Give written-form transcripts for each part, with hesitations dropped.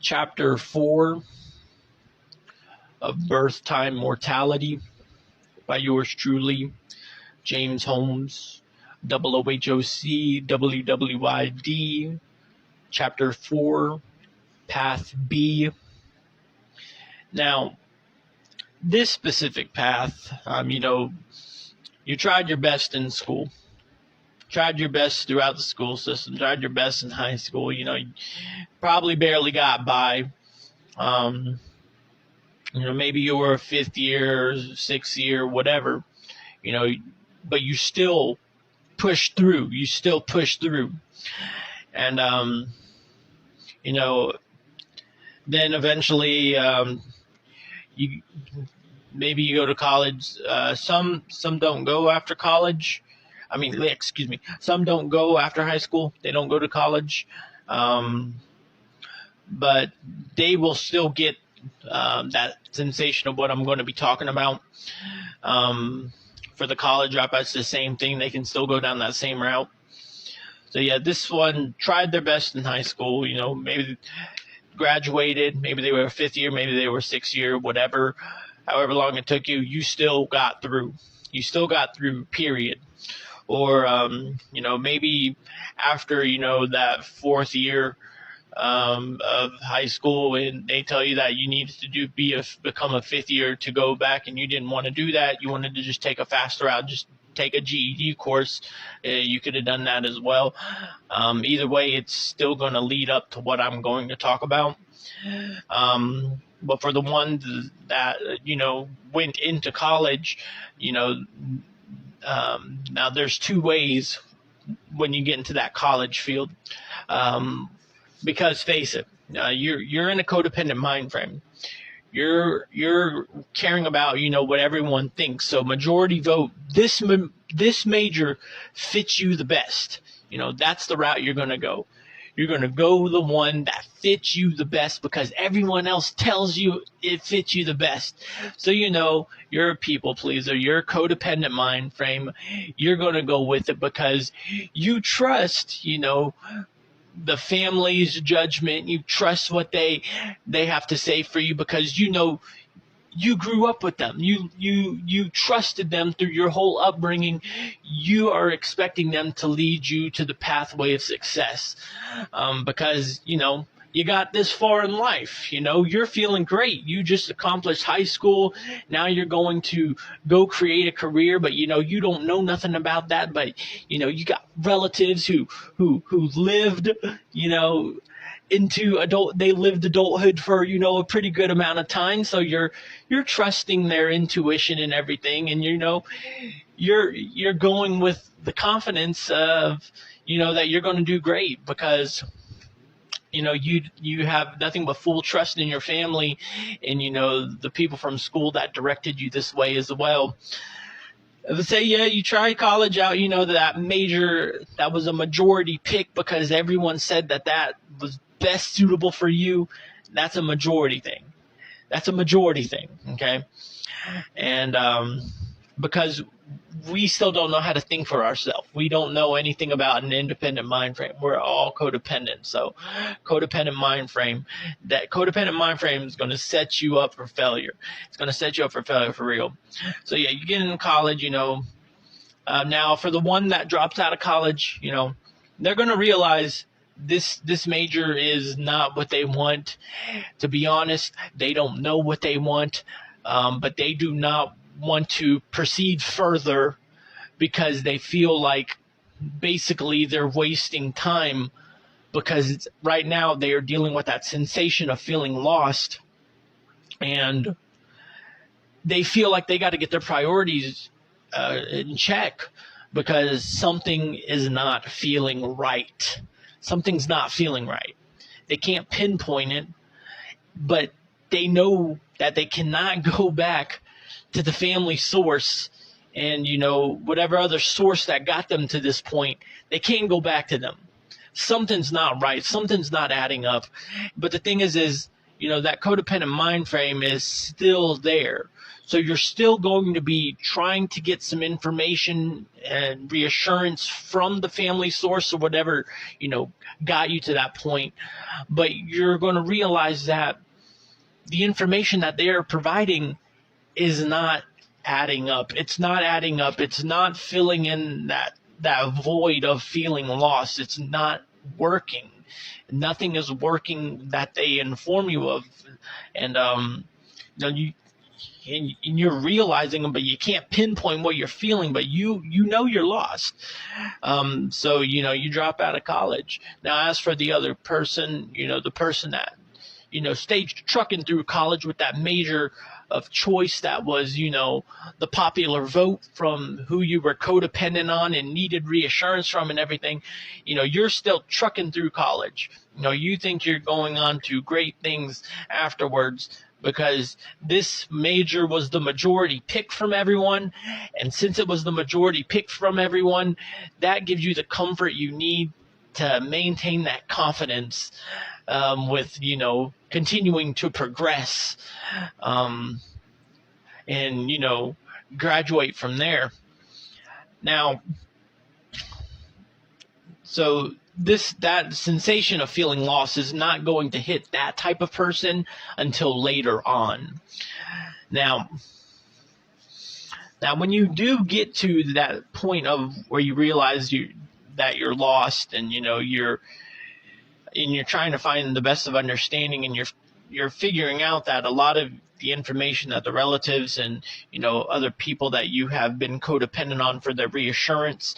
Chapter 4 of Birth Time Mortality by yours truly, James Holmes, 00HOCWWID, Chapter 4, Path B. Now, this specific path, you tried your best in school. Tried your best throughout the school system, tried your best in high school, you probably barely got by. Maybe you were a fifth year, sixth year, whatever, but you still pushed through. And, then eventually, you go to college. Some don't go after college. Some don't go after high school. They don't go to college. But they will still get that sensation of what I'm going to be talking about. For the college dropouts, it's the same thing. They can still go down that same route. So yeah, this one tried their best in high school. Maybe graduated. Maybe they were fifth year. Maybe they were sixth year. Whatever. However long it took you, you still got through. Period. Or maybe after that fourth year of high school, and they tell you that you needed to become a fifth year to go back, and you didn't want to do that. You wanted to just take a faster route, just take a GED course. You could have done that as well. Either way, it's still going to lead up to what I'm going to talk about. But for the ones that went into college, now there's two ways when you get into that college field. Because face it, you're in a codependent mind frame. You're caring about what everyone thinks. So majority vote. This major fits you the best. That's the route you're going to go. You're going to go the one that fits you the best because everyone else tells you it fits you the best. So you're a people pleaser. You're a codependent mind frame. You're going to go with it because you trust the family's judgment. You trust what they have to say for you because you grew up with them. You trusted them through your whole upbringing. You are expecting them to lead you to the pathway of success, because you got this far in life. You're feeling great. You just accomplished high school. Now you're going to go create a career, but you don't know nothing about that. But you got relatives who lived they lived adulthood for a pretty good amount of time. So you're trusting their intuition and everything, and you're going with the confidence of that you're going to do great because you have nothing but full trust in your family and the people from school that directed you this way as well. Let's say you tried college out, that major, that was a majority pick because everyone said that was best suitable for you. That's a majority thing. Okay? And because we still don't know how to think for ourselves. We don't know anything about an independent mind frame. We're all codependent. So codependent mind frame is going to set you up for failure. It's going to set you up for failure for real. So yeah, you get into college, now for the one that drops out of college, they're going to realize this major is not what they want. To be honest, they don't know what they want, but they do not want to proceed further because they feel like basically they're wasting time because right now they are dealing with that sensation of feeling lost, and they feel like they got to get their priorities in check because something is not feeling right. Something's not feeling right. They can't pinpoint it, but they know that they cannot go back to the family source and whatever other source that got them to this point. They can't go back to them. Something's not right. Something's not adding up. But the thing is that codependent mind frame is still there. So you're still going to be trying to get some information and reassurance from the family source or whatever, got you to that point. But you're going to realize that the information that they are providing is not adding up. It's not adding up. It's not filling in that void of feeling lost. It's not working. Nothing is working that they inform you of. And you're realizing them, but you can't pinpoint what you're feeling, but you know you're lost. So you drop out of college. Now, as for the other person, the person that stayed trucking through college with that major of choice that was the popular vote from who you were codependent on and needed reassurance from and everything, you're still trucking through college. You think you're going on to great things afterwards because this major was the majority pick from everyone. And since it was the majority pick from everyone, that gives you the comfort you need to maintain that confidence with, continuing to progress and, graduate from there. Now, so that sensation of feeling lost is not going to hit that type of person until later on. Now, when you do get to that point of where you realize that you're lost and you're trying to find the best of understanding, and you're figuring out that a lot of the information that the relatives and other people that you have been codependent on for their reassurance,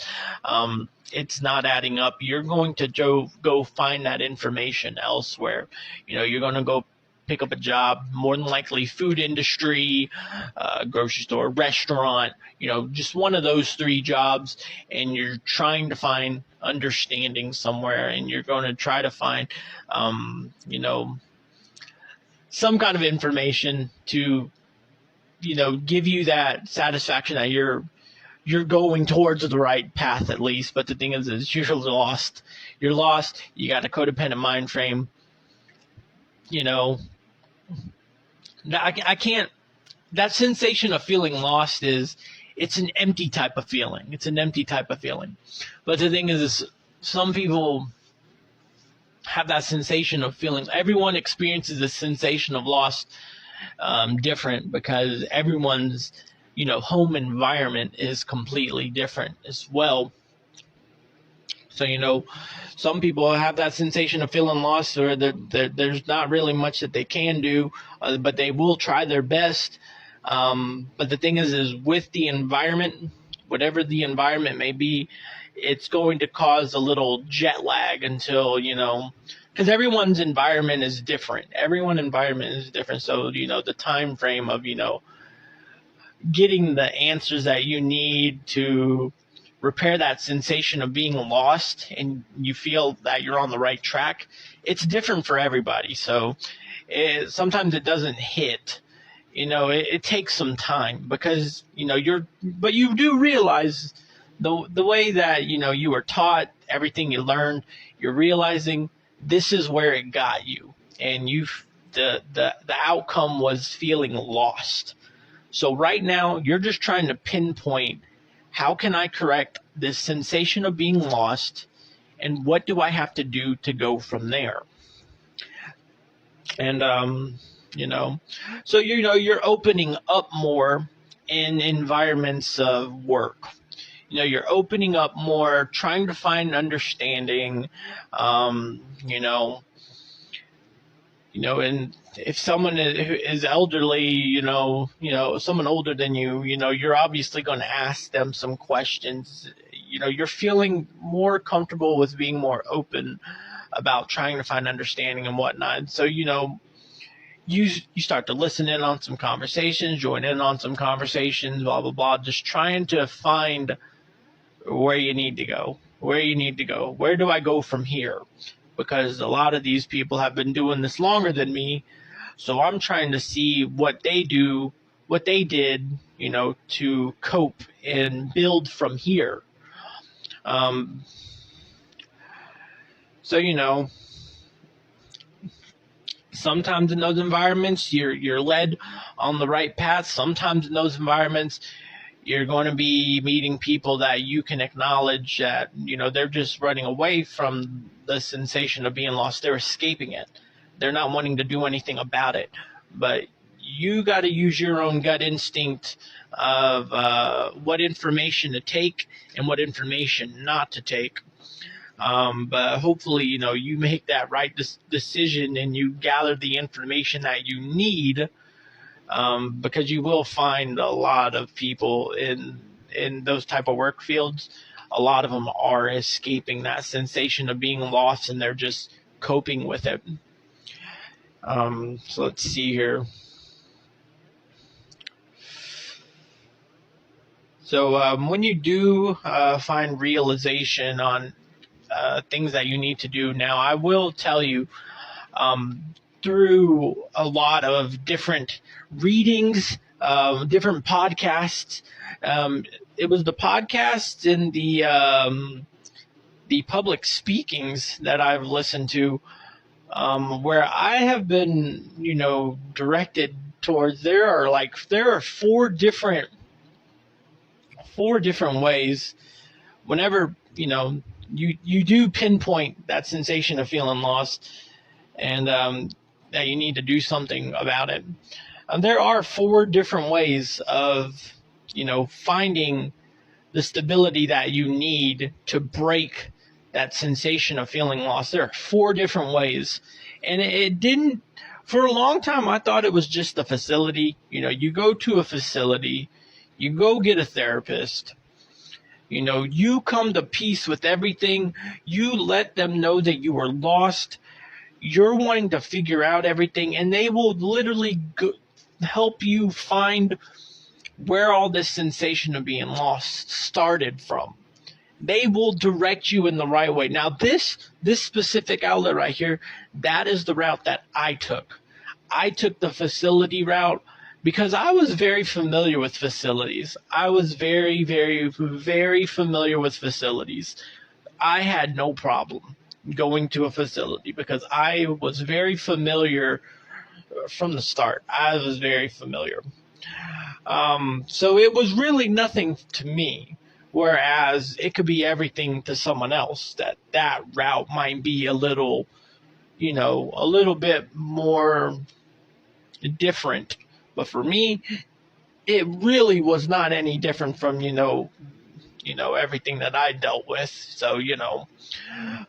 it's not adding up. You're going to go find that information elsewhere. You're going to go pick up a job, more than likely food industry, grocery store, restaurant, just one of those three jobs, and you're trying to find understanding somewhere, and you're going to try to find, some kind of information to, give you that satisfaction that you're going towards the right path at least. But the thing is you're lost. You're lost. You got a codependent mind frame. I can't. That sensation of feeling lost it's an empty type of feeling. It's an empty type of feeling. But the thing is some people have that sensation of feeling. Everyone experiences the sensation of lost different, because everyone's home environment is completely different as well. So some people have that sensation of feeling lost, or there's not really much that they can do, but they will try their best. But the thing is with the environment, whatever the environment may be, it's going to cause a little jet lag until, because everyone's environment is different. Everyone's environment is different. So, the time frame of, getting the answers that you need to repair that sensation of being lost and you feel that you're on the right track, it's different for everybody. So sometimes it doesn't hit. It takes some time, because but you do realize the way that you were taught, everything you learned, you're realizing this is where it got you, and the outcome was feeling lost. So right now you're just trying to pinpoint, how can I correct this sensation of being lost, and what do I have to do to go from there? And so you're opening up more in environments of work. You're opening up more, trying to find understanding, and if someone is elderly, someone older than you, you're obviously going to ask them some questions. You're feeling more comfortable with being more open about trying to find understanding and whatnot. So, you start to listen in on some conversations, join in on some conversations, blah, blah, blah, just trying to find where you need to go. Where do I go from here? Because a lot of these people have been doing this longer than me. So I'm trying to see what they did, to cope and build from here. Sometimes in those environments, you're led on the right path. Sometimes in those environments, you're going to be meeting people that you can acknowledge that, they're just running away from the sensation of being lost. They're escaping it. They're not wanting to do anything about it. But you got to use your own gut instinct of what information to take and what information not to take. But hopefully, you make that right decision and you gather the information that you need, because you will find a lot of people in those type of work fields. A lot of them are escaping that sensation of being lost, and they're just coping with it. So let's see here. So when you do find realization on things that you need to do now, I will tell you, through a lot of different readings, different podcasts. It was the podcasts and the public speakings that I've listened to, where I have been, directed towards. There are four different ways. Whenever you do pinpoint that sensation of feeling lost, and that you need to do something about it. There are four different ways of, finding the stability that you need to break that sensation of feeling lost. There are four different ways. And it didn't, for a long time, I thought it was just the facility. You go to a facility, you go get a therapist, you come to peace with everything. You let them know that you are lost. You're wanting to figure out everything, and they will literally help you find where all this sensation of being lost started from. They will direct you in the right way. Now, this specific outlet right here, that is the route that I took. I took the facility route because I was very familiar with facilities. I was very, very, very familiar with facilities. I had no problem going to a facility because I was very familiar from the start. I was very familiar. So it was really nothing to me, whereas it could be everything to someone else. That route might be a little bit more different. But for me, it really was not any different from, everything that I dealt with. So,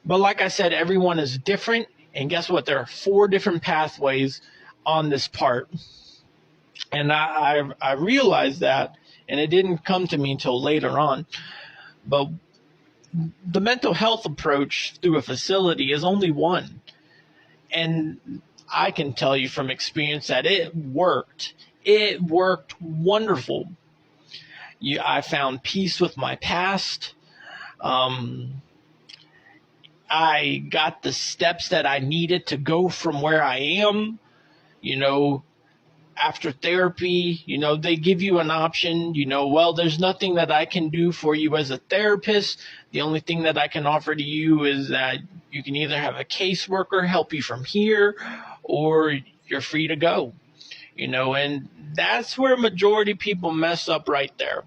but like I said, everyone is different. And guess what? There are four different pathways on this part. And I realized that, and it didn't come to me until later on. But the mental health approach through a facility is only one. And I can tell you from experience that it worked. It worked wonderful. I found peace with my past. I got the steps that I needed to go from where I am. After therapy, they give you an option. Well, there's nothing that I can do for you as a therapist. The only thing that I can offer to you is that you can either have a caseworker help you from here, or you're free to go. And that's where majority of people mess up right there.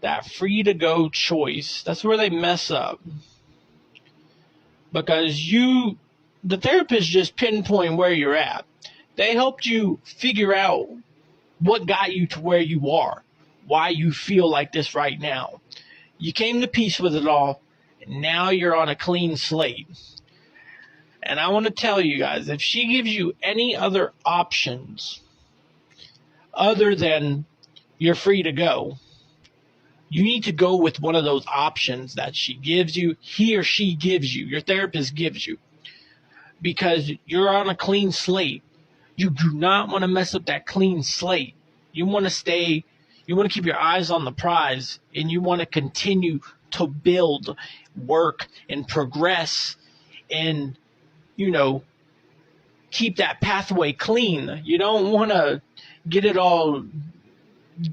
That free to go choice, that's where they mess up. Because the therapist just pinpoint where you're at. They helped you figure out what got you to where you are, why you feel like this right now. You came to peace with it all, and now you're on a clean slate. And I want to tell you guys, if she gives you any other options other than you're free to go, you need to go with one of those options that she gives you, he or she gives you, your therapist gives you. Because you're on a clean slate. You do not want to mess up that clean slate. You want to keep your eyes on the prize, and you want to continue to build, work, and progress, and, keep that pathway clean. You don't want to get it all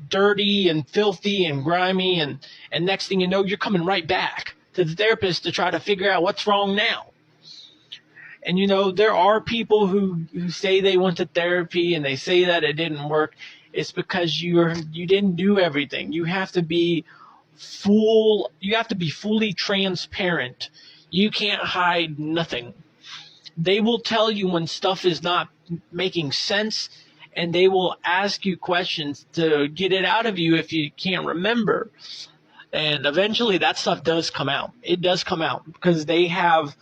dirty and filthy and grimy, and next thing you know, you're coming right back to the therapist to try to figure out what's wrong now. And there are people who say they went to therapy and they say that it didn't work. It's because you didn't do everything. You have to be fully transparent. You can't hide nothing. They will tell you when stuff is not making sense, and they will ask you questions to get it out of you if you can't remember. And eventually that stuff does come out. It does come out because they have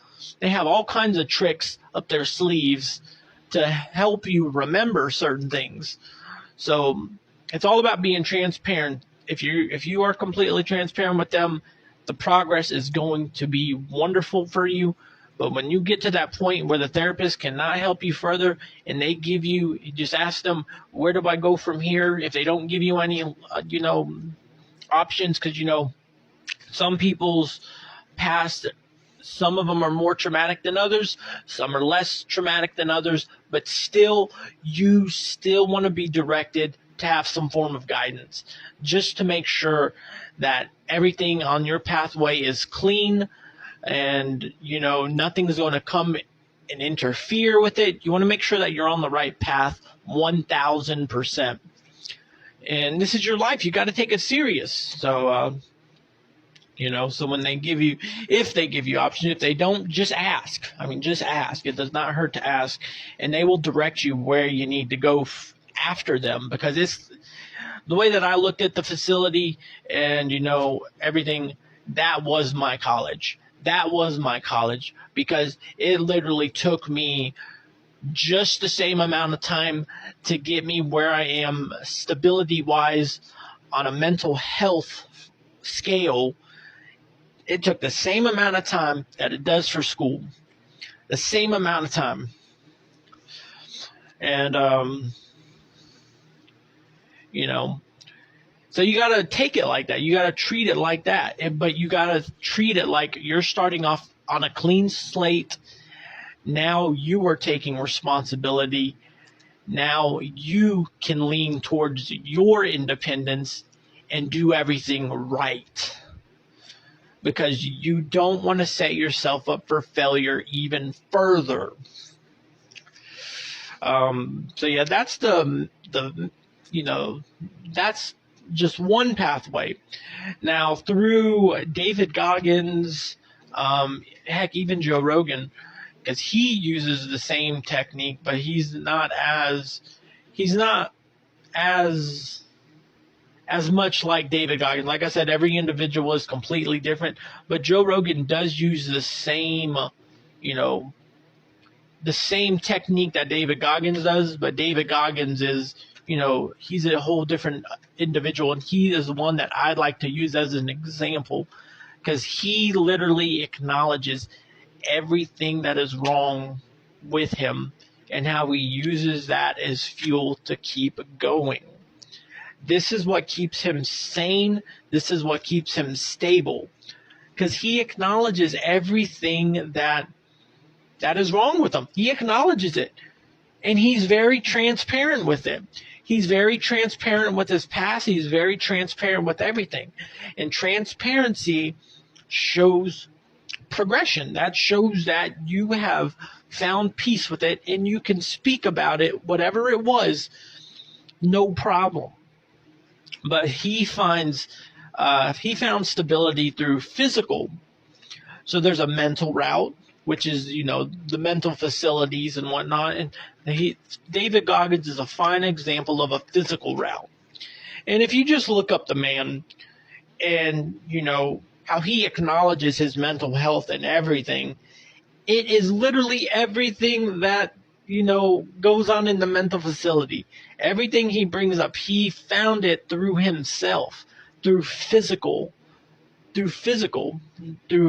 all kinds of tricks up their sleeves to help you remember certain things. So it's all about being transparent. If you are completely transparent with them, the progress is going to be wonderful for you. But when you get to that point where the therapist cannot help you further, and you just ask them, where do I go from here? If they don't give you any, options, because some people's past, some of them are more traumatic than others, some are less traumatic than others, but you still want to be directed to have some form of guidance, just to make sure that everything on your pathway is clean, and nothing's going to come and interfere with it. You want to make sure that you're on the right path 1000%. And this is your life. You got to take it serious. So so when if they give you options, if they don't, just ask. Just ask. It does not hurt to ask, and they will direct you where you need to go after them, because it's the way that I looked at the facility and everything. That was my college. Because it literally took me just the same amount of time to get me where I am stability wise on a mental health scale. It took the same amount of time that it does for school. The same amount of time. And, so you got to take it like that. You got to treat it like that. But you got to treat it like you're starting off on a clean slate. Now you are taking responsibility. Now you can lean towards your independence and do everything right. Because you don't want to set yourself up for failure even further. So yeah, that's that's just one pathway. Now through David Goggins, heck, even Joe Rogan, because he uses the same technique, but he's not as much like David Goggins. Like I said, every individual is completely different, but Joe Rogan does use the same, the same technique that David Goggins does, but David Goggins is, he's a whole different individual, and he is the one that I'd like to use as an example, because he literally acknowledges everything that is wrong with him and how he uses that as fuel to keep going. This is what keeps him sane. This is what keeps him stable, because he acknowledges everything that is wrong with him. He acknowledges it, and he's very transparent with it. He's very transparent with his past. He's very transparent with everything. And transparency shows progression. That shows that you have found peace with it, and you can speak about it, whatever it was, no problem. But he found stability through physical. So there's a mental route, which is, the mental facilities and whatnot. And David Goggins is a fine example of a physical route. And if you just look up the man and, how he acknowledges his mental health and everything, it is literally everything that, goes on in the mental facility. Everything he brings up, he found it through himself, through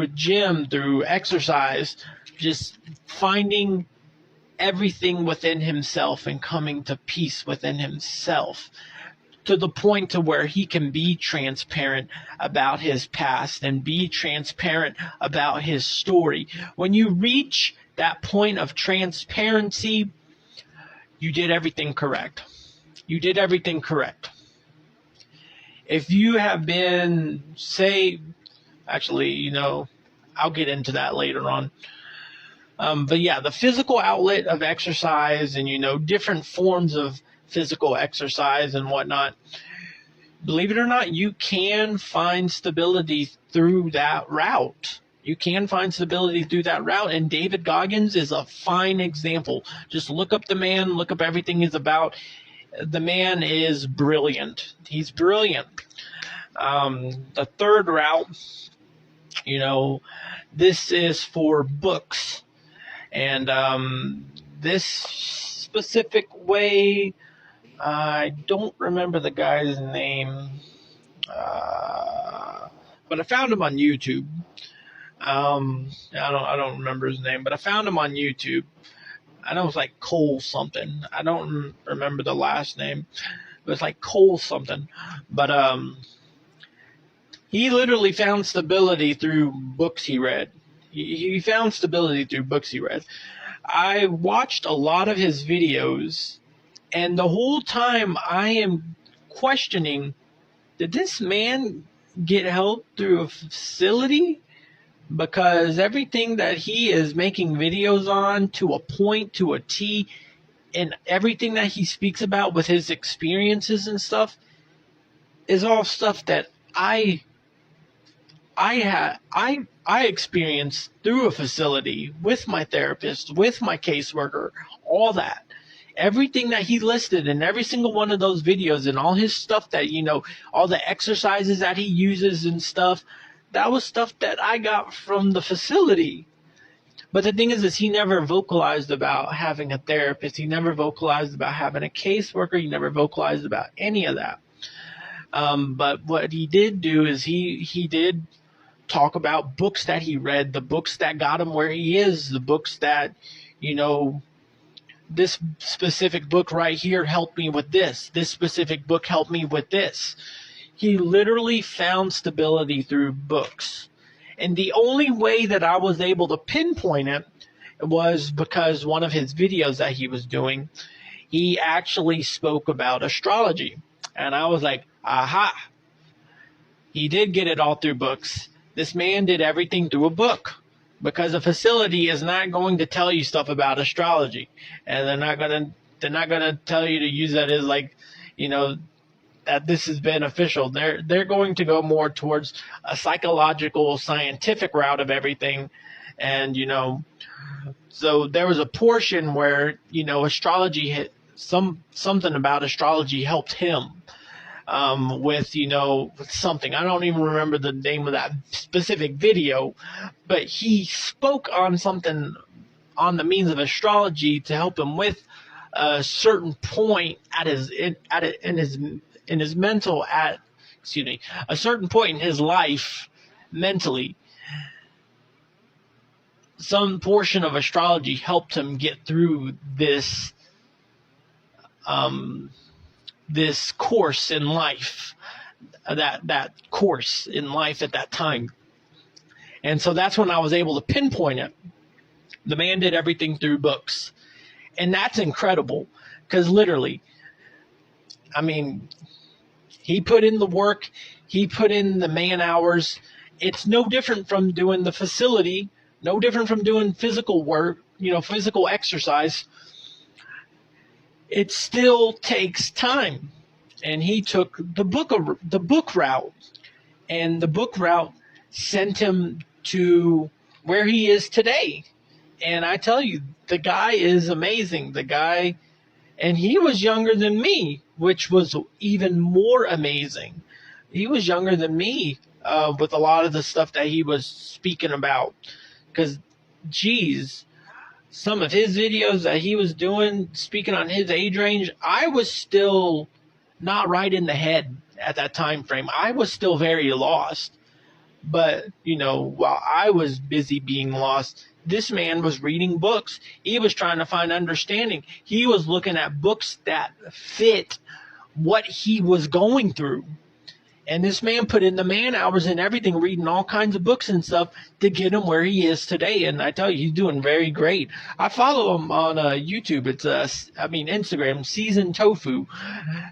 a gym, through exercise, just finding everything within himself and coming to peace within himself, to the point to where he can be transparent about his past and be transparent about his story. When you reach that point of transparency, you did everything correct. You did everything correct. If you have been, I'll get into that later on. But yeah, the physical outlet of exercise and, different forms of physical exercise and whatnot, believe it or not, you can find stability through that route. You can find stability through that route. And David Goggins is a fine example. Just look up the man, look up everything he's about. The man is brilliant. He's brilliant. The third route, this is for books. And this specific way, I don't remember the guy's name, but I found him on YouTube. I don't remember his name, but I found him on YouTube. I know it was like Cole something. I don't remember the last name. It was like Cole something. But he literally found stability through books he read. He found stability through books he read. I watched a lot of his videos, and the whole time I am questioning, did this man get help through a facility? Because everything that he is making videos on, to a point, to a T, and everything that he speaks about with his experiences and stuff is all stuff that I experienced through a facility with my therapist, with my caseworker, all that. Everything that he listed in every single one of those videos and all his stuff that, all the exercises that he uses and stuff, that was stuff that I got from the facility. But the thing is he never vocalized about having a therapist. He never vocalized about having a caseworker. He never vocalized about any of that. But what he did do is he did talk about books that he read, the books that got him where he is, the books that, this specific book right here helped me with this. This specific book helped me with this. He literally found stability through books. And the only way that I was able to pinpoint it was because one of his videos that he was doing, he actually spoke about astrology. And I was like, aha, he did get it all through books. This man did everything through a book, because a facility is not going to tell you stuff about astrology. And they're not going to tell you to use that as like, that this is beneficial. They're going to go more towards a psychological, scientific route of everything. And, so there was a portion where, astrology something about astrology helped him with something. I don't even remember the name of that specific video, but he spoke on something on the means of astrology to help him with a certain point in his mental a certain point in his life mentally. Some portion of astrology helped him get through this this course in life, that course in life at that time. And so that's when I was able to pinpoint it. The man did everything through books. And that's incredible, because literally, he put in the work, he put in the man hours. It's no different from doing the facility, no different from doing physical work, physical exercise. It still takes time. And he took the book route. And the book route sent him to where he is today. And I tell you, the guy is amazing. And he was younger than me, which was even more amazing. He was younger than me with a lot of the stuff that he was speaking about. Because, geez, some of his videos that he was doing, speaking on his age range, I was still not right in the head at that time frame. I was still very lost. But, while I was busy being lost, this man was reading books. He was trying to find understanding. He was looking at books that fit what he was going through. And this man put in the man hours and everything, reading all kinds of books and stuff to get him where he is today. And I tell you, he's doing very great. I follow him on YouTube. It's Instagram, Seasoned Tofu.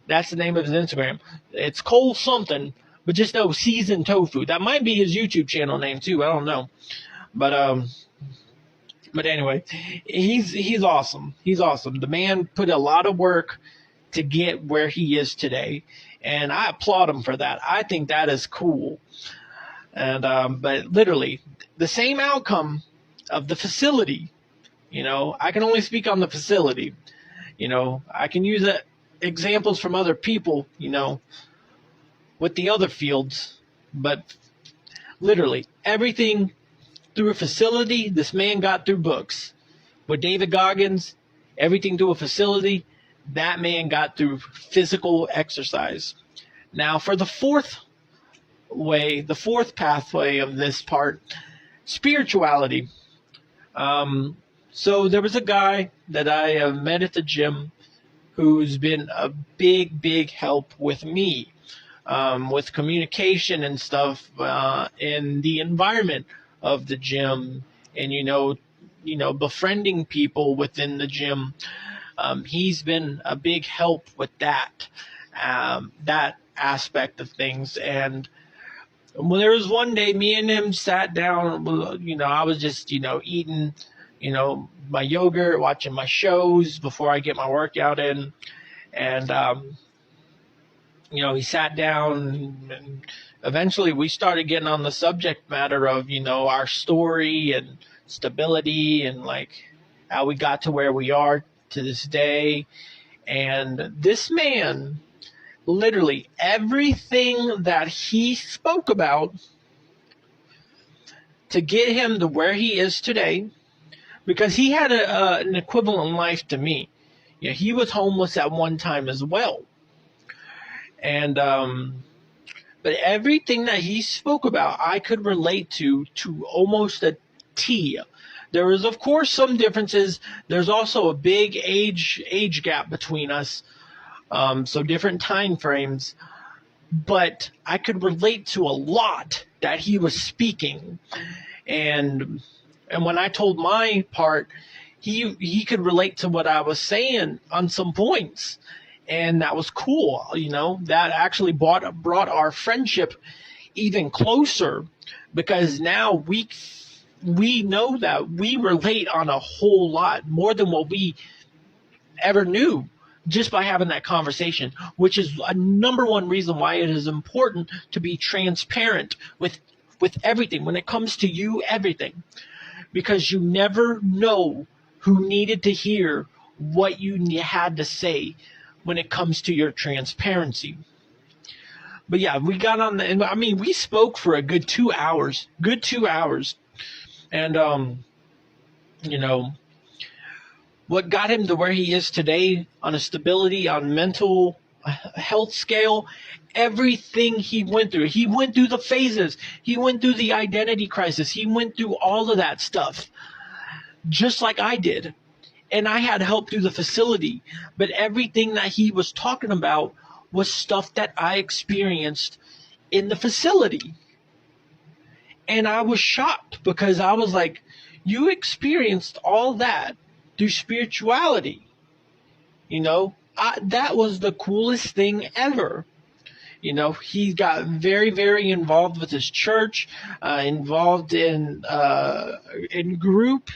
That's the name of his Instagram. It's Cole something, but just know Seasoned Tofu. That might be his YouTube channel name too. I don't know. But But anyway, he's awesome. He's awesome. The man put a lot of work to get where he is today, and I applaud him for that. I think that is cool. And but literally, the same outcome of the facility. I can only speak on the facility. I can use examples from other people. With the other fields, but literally everything through a facility, this man got through books. With David Goggins, everything through a facility, that man got through physical exercise. Now, for the fourth pathway of this part, spirituality. So there was a guy that I met at the gym who's been a big, big help with me, with communication and stuff, in the environment of the gym, and befriending people within the gym. He's been a big help with that aspect of things. And when there was one day, me and him sat down. I was just eating my yogurt, watching my shows before I get my workout in, and he sat down, and eventually we started getting on the subject matter of our story and stability, and like how we got to where we are to this day. And this man, literally everything that he spoke about to get him to where he is today, because he had an equivalent life to me. He was homeless at one time as well. And but everything that he spoke about, I could relate to almost a T. There is, of course, some differences. There's also a big age gap between us, so different time frames. But I could relate to a lot that he was speaking, and when I told my part, he could relate to what I was saying on some points. And that was cool. That actually brought our friendship even closer, because now we know that we relate on a whole lot more than what we ever knew, just by having that conversation, which is a number one reason why it is important to be transparent with everything when it comes to everything, because you never know who needed to hear what you had to say when it comes to your transparency. But yeah, we got on we spoke for a good 2 hours. And what got him to where he is today on a stability, on mental health scale, everything he went through the phases, he went through the identity crisis, he went through all of that stuff, just like I did. And I had help through the facility, but everything that he was talking about was stuff that I experienced in the facility. And I was shocked, because I was like, you experienced all that through spirituality. That was the coolest thing ever. He got very, very involved with his church, involved in group,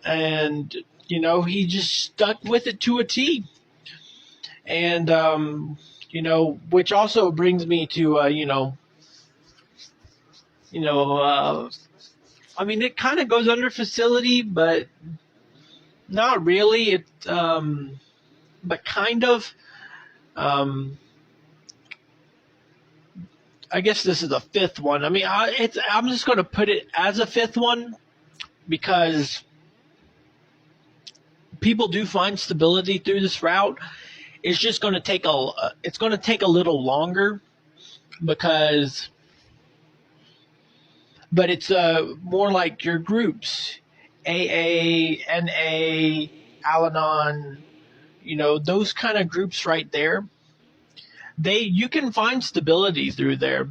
and he just stuck with it to a T. And which also brings me to it kind of goes under facility, but not really. It but kind of. I guess this is the fifth one. I'm just going to put it as a fifth one, because people do find stability through this route. It's just going to take a little longer, but it's more like your groups, AA, NA, Al-Anon, those kind of groups right there. You can find stability through there.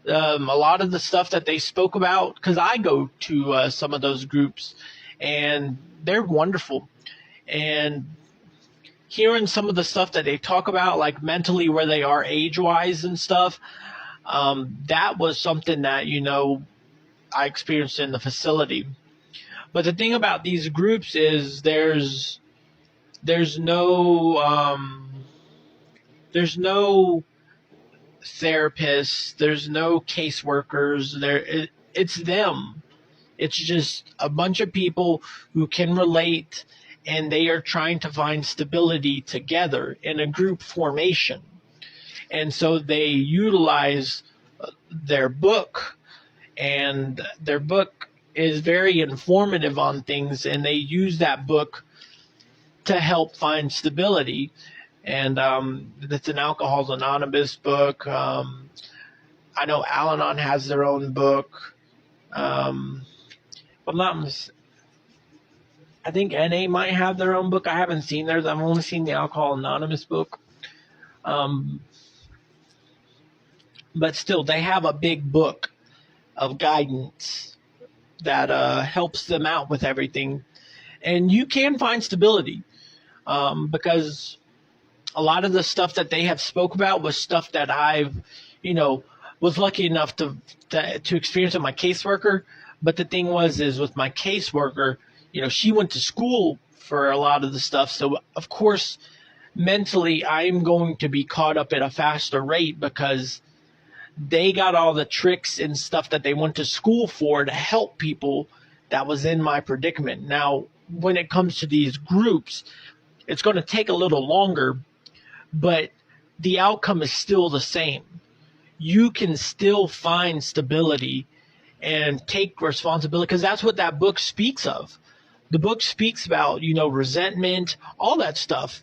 A lot of the stuff that they spoke about, because I go to some of those groups, and they're wonderful. And hearing some of the stuff that they talk about, like mentally where they are age-wise and stuff, that was something that, I experienced in the facility. But the thing about these groups is there's no therapists, there's no caseworkers. It's them. It's just a bunch of people who can relate, and they are trying to find stability together in a group formation. And so they utilize their book, and their book is very informative on things, and they use that book to help find stability. And it's an Alcohol's Anonymous book. I know Al-Anon has their own book. I think NA might have their own book. I haven't seen theirs. I've only seen the Alcohol Anonymous book. But still, they have a big book of guidance that helps them out with everything. And you can find stability because a lot of the stuff that they have spoke about was stuff that I've, was lucky enough to experience with my caseworker. But the thing is with my caseworker, she went to school for a lot of the stuff. So, of course, mentally, I'm going to be caught up at a faster rate because they got all the tricks and stuff that they went to school for to help people that was in my predicament. Now, when it comes to these groups, it's going to take a little longer, but the outcome is still the same. You can still find stability and take responsibility, because that's what that book speaks of. The book speaks about, resentment, all that stuff.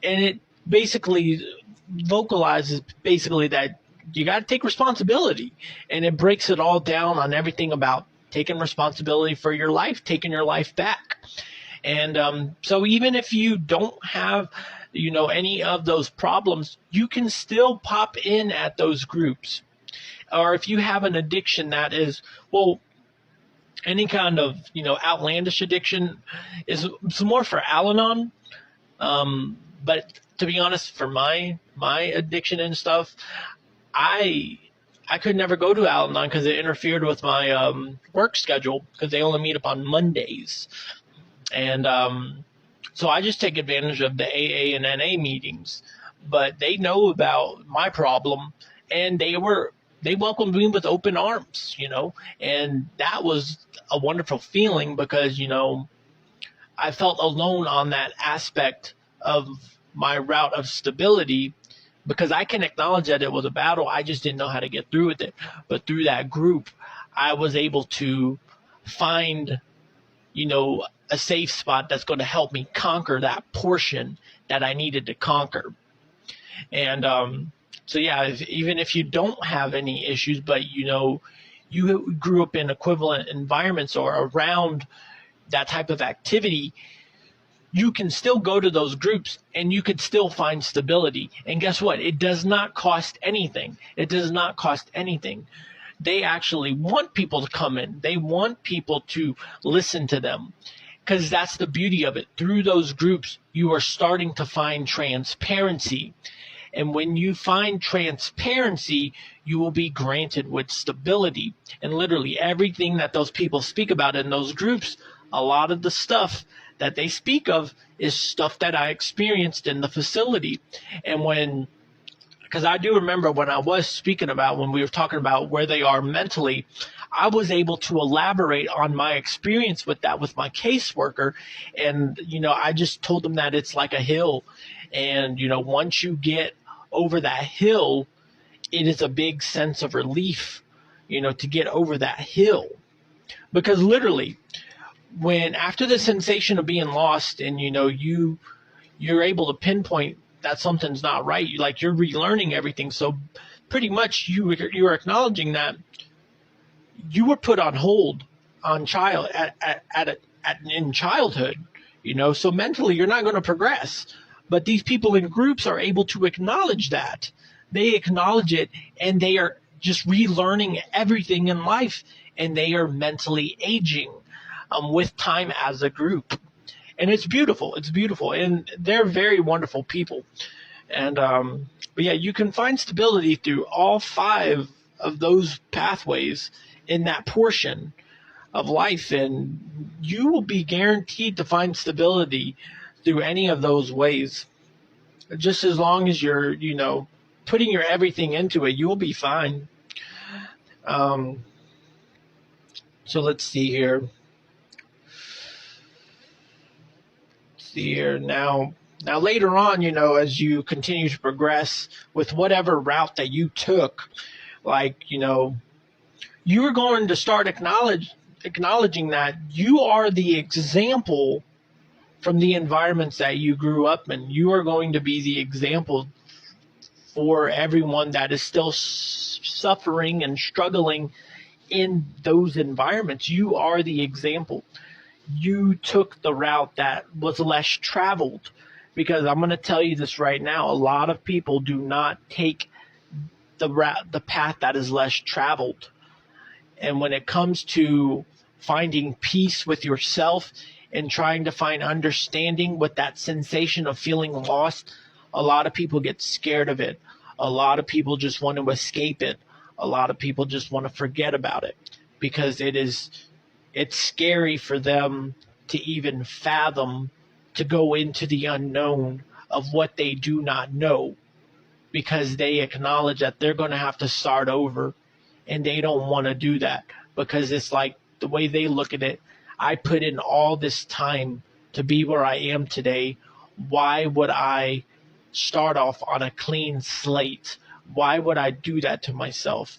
And it basically vocalizes that you got to take responsibility. And it breaks it all down on everything about taking responsibility for your life, taking your life back. And so even if you don't have, any of those problems, you can still pop in at those groups. Or if you have an addiction that is, any kind of, outlandish addiction is more for Al-Anon. But to be honest, for my addiction and stuff, I could never go to Al-Anon because it interfered with my work schedule, because they only meet up on Mondays. And so I just take advantage of the AA and NA meetings. But they know about my problem, and they welcomed me with open arms, and that was a wonderful feeling because, I felt alone on that aspect of my route of stability, because I can acknowledge that it was a battle. I just didn't know how to get through with it. But through that group, I was able to find, a safe spot that's going to help me conquer that portion that I needed to conquer. And so, yeah, even if you don't have any issues, but, you grew up in equivalent environments or around that type of activity, you can still go to those groups and you could still find stability. And guess what? It does not cost anything. It does not cost anything. They actually want people to come in. They want people to listen to them, because that's the beauty of it. Through those groups, you are starting to find transparency. And when you find transparency, you will be granted with stability. And literally everything that those people speak about in those groups, a lot of the stuff that they speak of is stuff that I experienced in the facility. And because I do remember when I was speaking about, when we were talking about where they are mentally, I was able to elaborate on my experience with that with my caseworker. And, I just told them that it's like a hill. And, once you get over that hill, it is a big sense of relief, to get over that hill. Because literally, after the sensation of being lost and, you're able to pinpoint that something's not right, you're relearning everything. So pretty much you are acknowledging that you were put on hold in childhood, so mentally you're not going to progress. But these people in groups are able to acknowledge that. They acknowledge it, and they are just relearning everything in life, and they are mentally aging with time as a group. And it's beautiful. It's beautiful. And they're very wonderful people. And but yeah, you can find stability through all 5 of those pathways in that portion. of life, and you will be guaranteed to find stability through any of those ways. Just as long as you're, putting your everything into it, you will be fine. Um, so let's see here. Now later on, as you continue to progress with whatever route that you took, like, you are going to start acknowledging that you are the example from the environments that you grew up in. You are going to be the example for everyone that is still suffering and struggling in those environments. You are the example. You took the route that was less traveled, because I'm going to tell you this right now, a lot of people do not take the path that is less traveled. And when it comes to finding peace with yourself and trying to find understanding with that sensation of feeling lost, a lot of people get scared of it. A lot of people just want to escape it. A lot of people just want to forget about it, because it's scary for them to even fathom to go into the unknown of what they do not know, because they acknowledge that they're going to have to start over, and they don't want to do that, because it's like the way they look at it. I put in all this time to be where I am today. Why would I start off on a clean slate? Why would I do that to myself?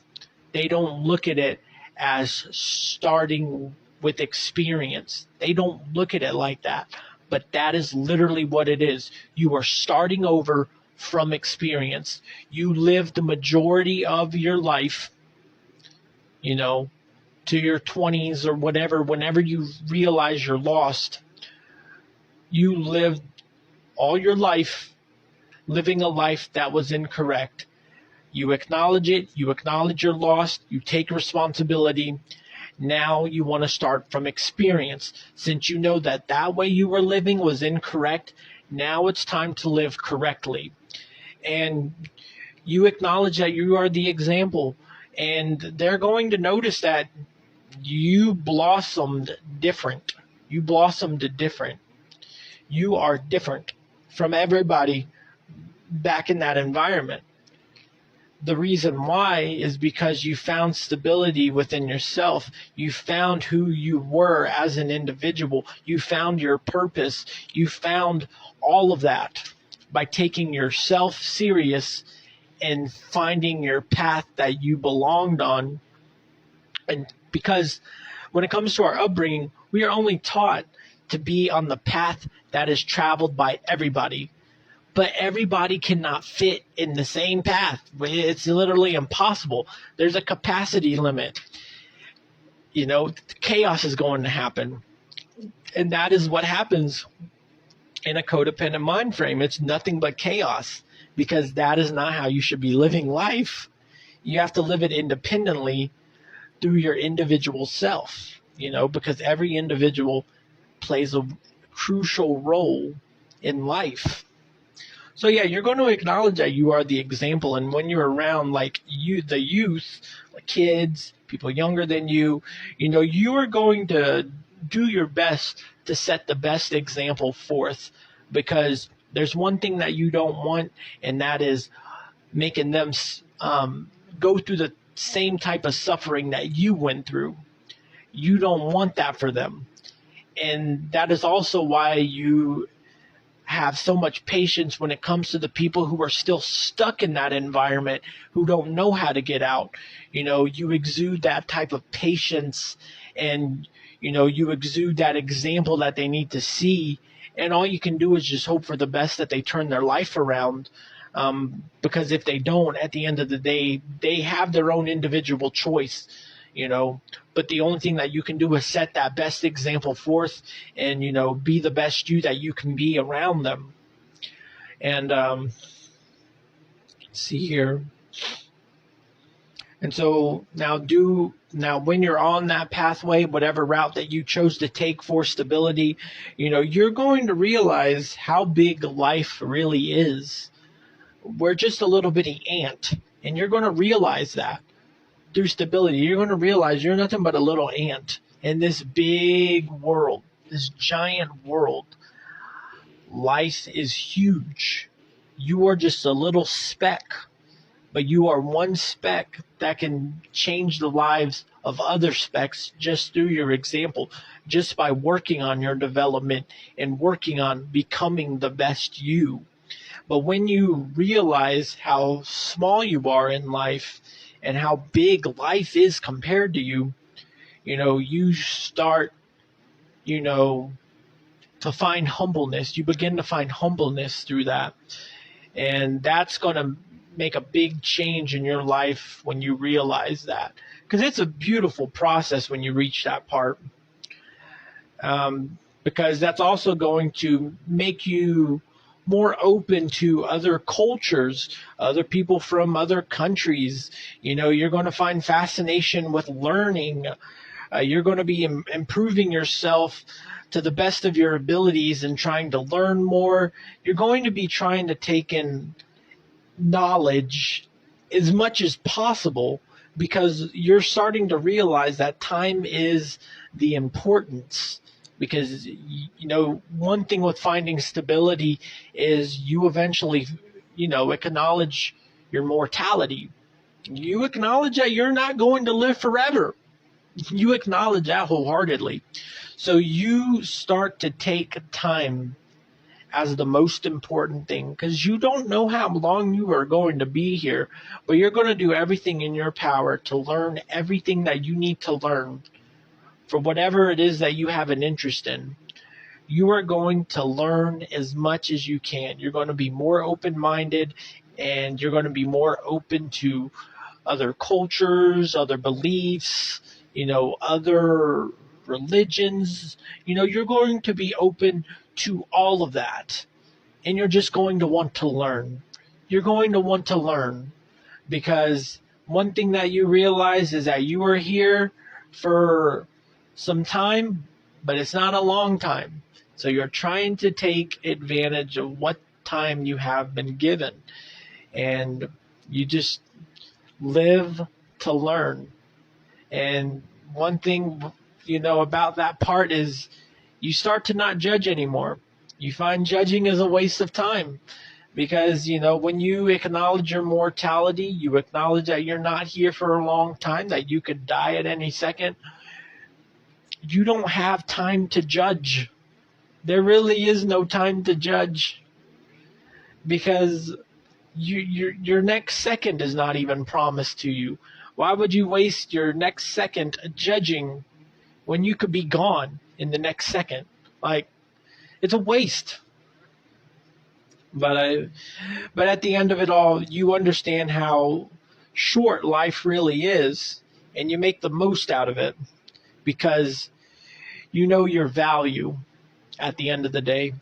They don't look at it as starting with experience. They don't look at it like that. But that is literally what it is. You are starting over from experience. You lived the majority of your life, to your 20s or whatever, whenever you realize you're lost. You lived all your life living a life that was incorrect. You acknowledge it. You acknowledge you're lost. You take responsibility. Now you want to start from experience. Since you know that way you were living was incorrect, now it's time to live correctly. And you acknowledge that you are the example. And they're going to notice that you blossomed different. You blossomed different. You are different from everybody back in that environment. The reason why is because you found stability within yourself. You found who you were as an individual. You found your purpose. You found all of that by taking yourself serious and finding your path that you belonged on. And because when it comes to our upbringing, we are only taught to be on the path that is traveled by everybody. But everybody cannot fit in the same path. It's literally impossible. There's a capacity limit. Chaos is going to happen. And that is what happens in a codependent mind frame. It's nothing but chaos, because that is not how you should be living life. You have to live it independently through your individual self, because every individual plays a crucial role in life. So yeah, you're going to acknowledge that you are the example, and when you're around the youth, like kids, people younger than you, you are going to do your best to set the best example forth, because there's one thing that you don't want, and that is making them go through the same type of suffering that you went through. You don't want that for them, and that is also why you have so much patience when it comes to the people who are still stuck in that environment, who don't know how to get out. You exude that type of patience, and you exude that example that they need to see, and all you can do is just hope for the best that they turn their life around, because if they don't, at the end of the day, they have their own individual choice. But the only thing that you can do is set that best example forth, and be the best you that you can be around them. And let's see here. And so now when you're on that pathway, whatever route that you chose to take for stability, you're going to realize how big life really is. We're just a little bitty ant, and you're going to realize that. Through stability, you're going to realize you're nothing but a little ant, in this big world, this giant world. Life is huge. You are just a little speck, but you are one speck that can change the lives of other specks just through your example, just by working on your development and working on becoming the best you. But when you realize how small you are in life and how big life is compared to you, you start, to find humbleness. You begin to find humbleness through that. And that's going to make a big change in your life when you realize that. Because it's a beautiful process when you reach that part. Because that's also going to make you more open to other cultures, other people from other countries. You're going to find fascination with learning. You're going to be improving yourself to the best of your abilities and trying to learn more. You're going to be trying to take in knowledge as much as possible, because you're starting to realize that time is the importance. Because, one thing with finding stability is you eventually, acknowledge your mortality. You acknowledge that you're not going to live forever. You acknowledge that wholeheartedly. So you start to take time as the most important thing, because you don't know how long you are going to be here, but you're going to do everything in your power to learn everything that you need to learn for whatever it is that you have an interest in. You are going to learn as much as you can. You're going to be more open-minded, and you're going to be more open to other cultures, other beliefs, other religions. You're going to be open to all of that. And you're just going to want to learn. You're going to want to learn, because one thing that you realize is that you are here for some time, but it's not a long time. So you're trying to take advantage of what time you have been given. And you just live to learn. And one thing, about that part is you start to not judge anymore. You find judging is a waste of time, because, when you acknowledge your mortality, you acknowledge that you're not here for a long time, that you could die at any second. You don't have time to judge. There really is no time to judge, because your next second is not even promised to you. Why would you waste your next second judging when you could be gone in the next second? It's a waste. But at the end of it all, you understand how short life really is, and you make the most out of it, because you know your value at the end of the day.